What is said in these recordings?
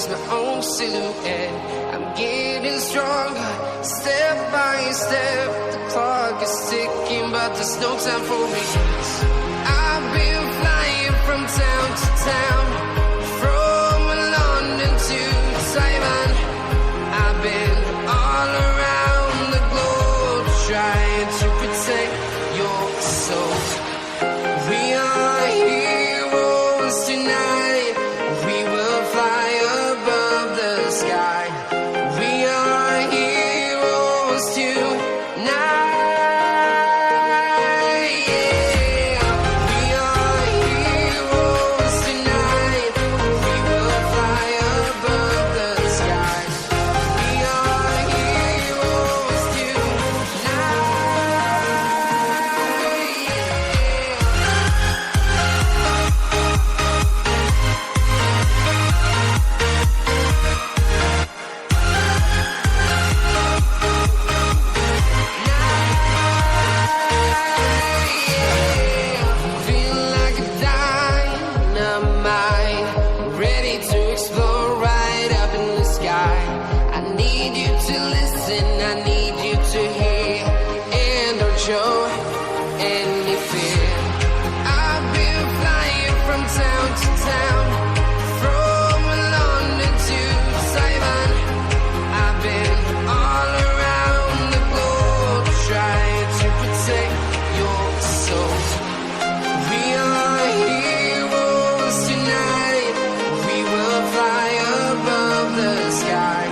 recognize my own silhouette. I'm getting stronger, step by step. The clock is ticking, but there's no time for me. I've been flying from town to town, from London to Taiwan. I've been all around the globe, trying to protect your soul. We are heroes tonight. We will fly above the sky. We are heroes tonight. Show any fear. I've been flying from town to town, from London to Taiwan. I've been all around the globe, trying to protect your soul. We are heroes tonight. We will fly above the sky.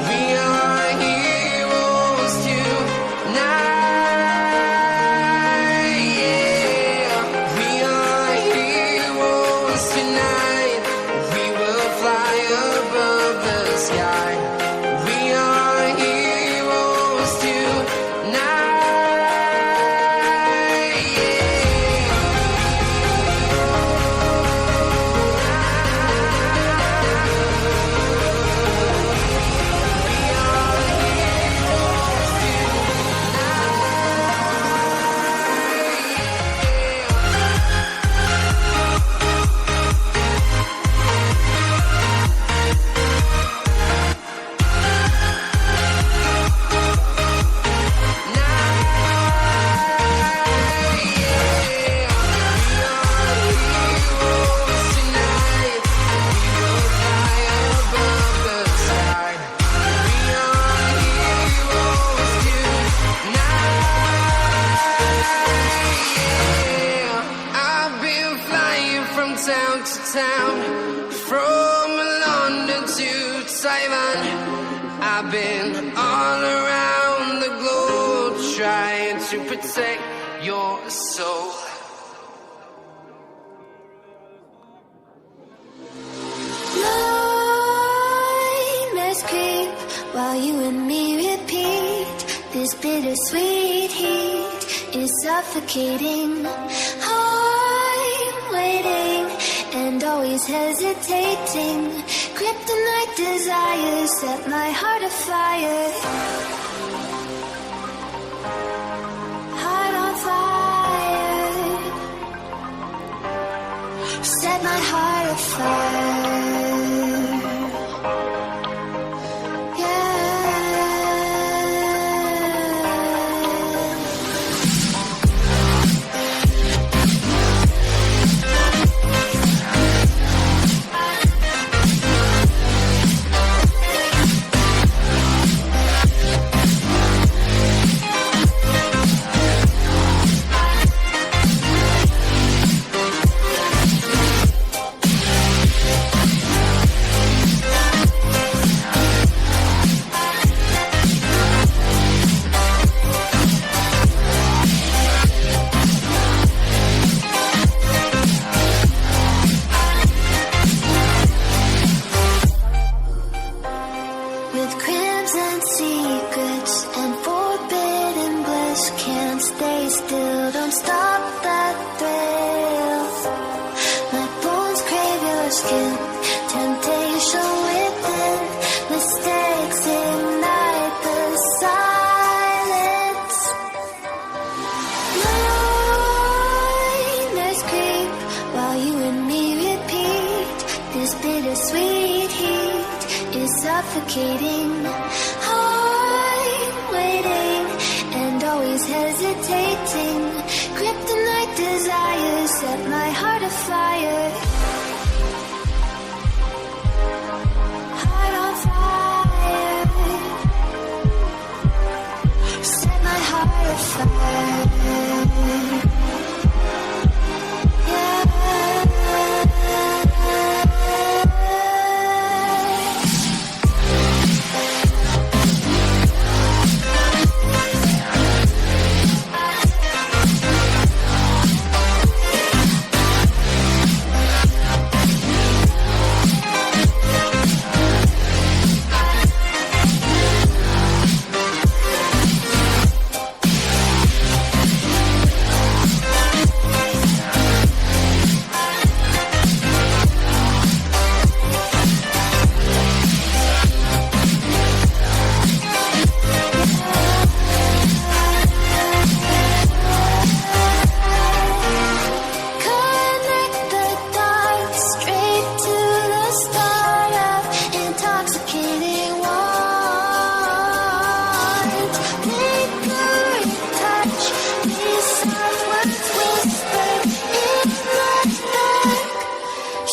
We are heroes tonight. Town to town, from London to Taiwan. I've been all around the globe, trying to protect your soul. Nightmares creep while you and me repeat. This bittersweet heat is suffocating. I'm waiting and always hesitating. Kryptonite desires set my heart afire. Heart on fire. Set my heart afire. With crimson secrets and forbidden bliss, can't stay still, don't stop that thrill. My bones crave your skin, temptation within, mistakes ignite the silence. Nightmares creep while you and me repeat this bittersweet heat. suffocating. I'm waiting and always hesitating. Kryptonite desires set my heart afire. Heart on fire. Set my heart afire.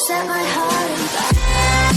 Set my heart on fire.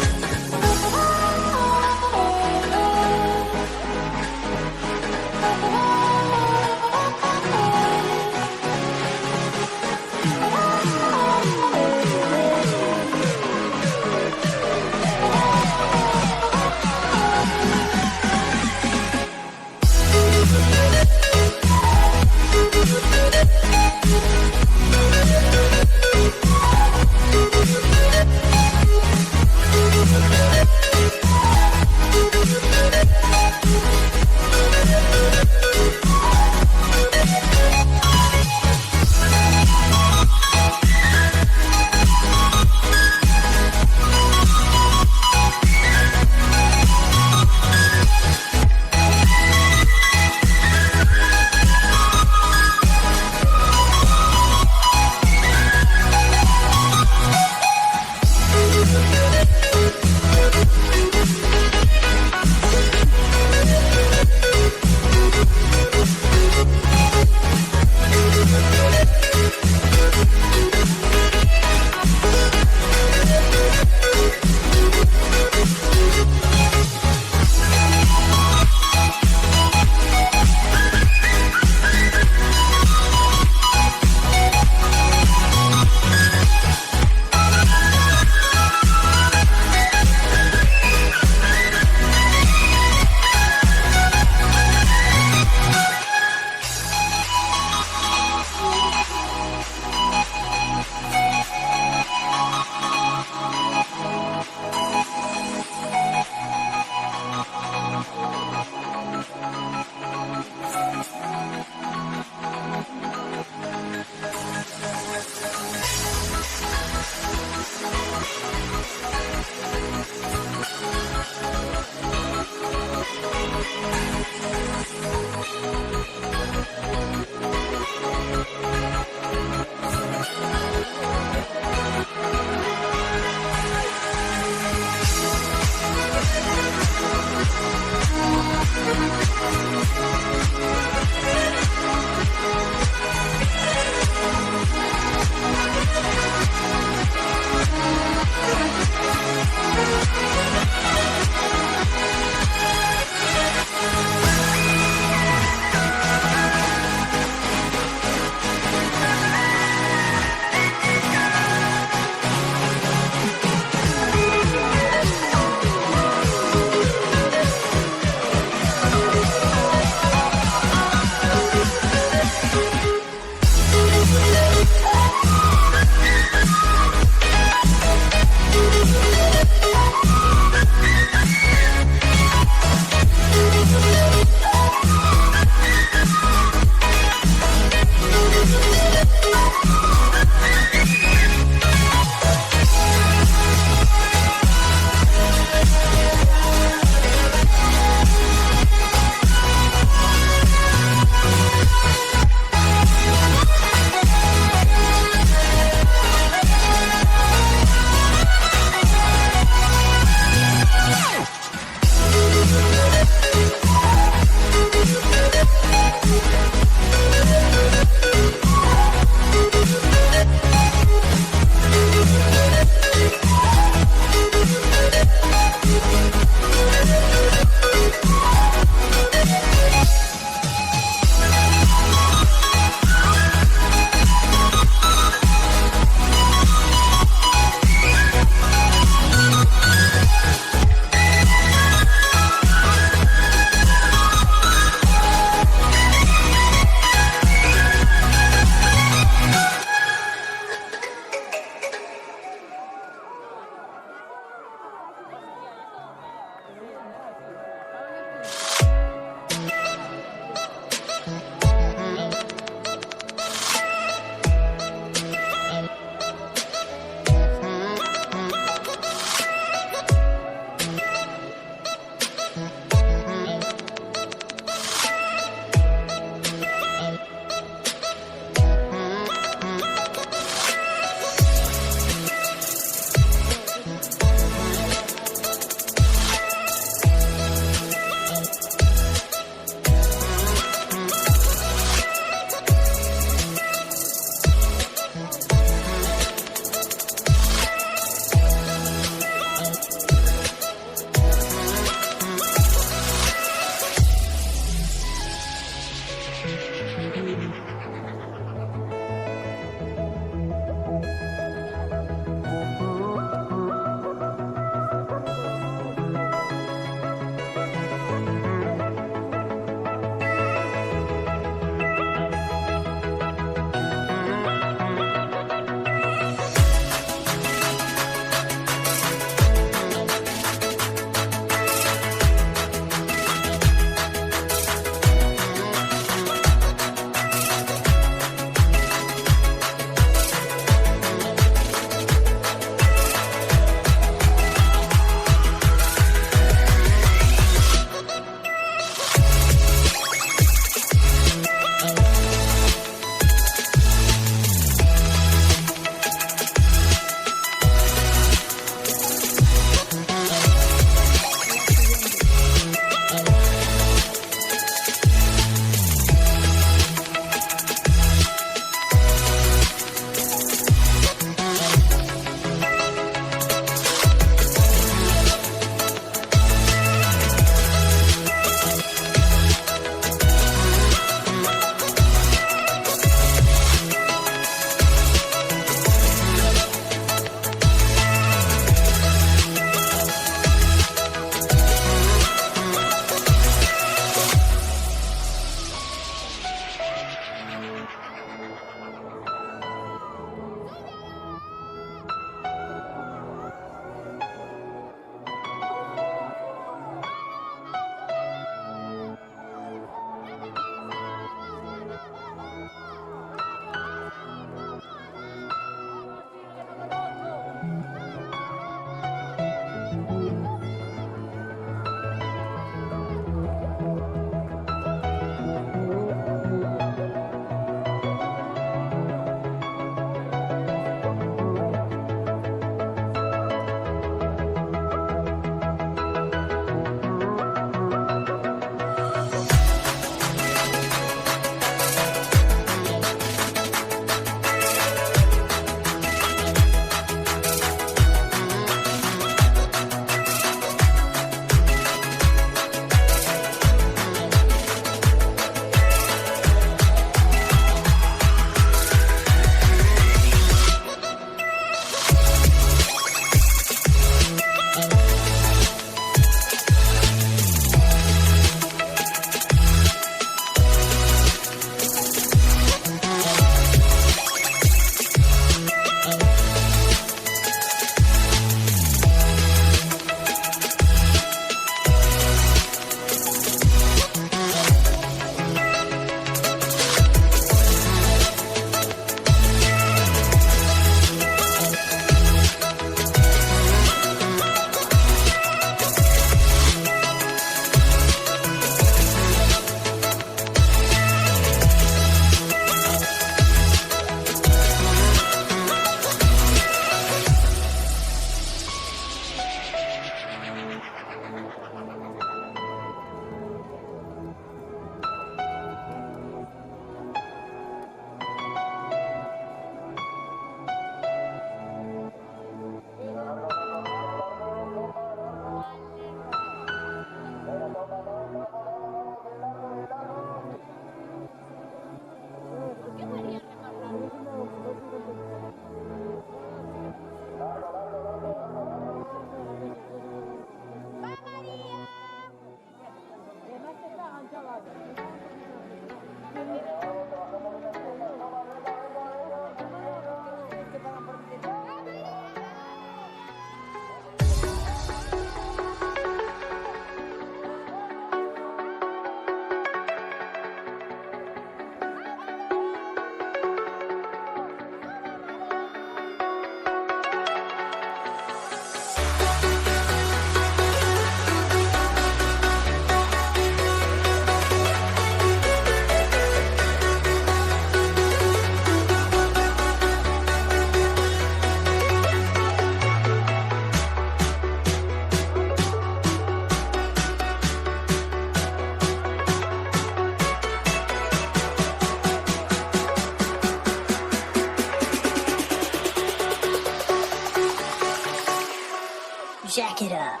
Jack it up.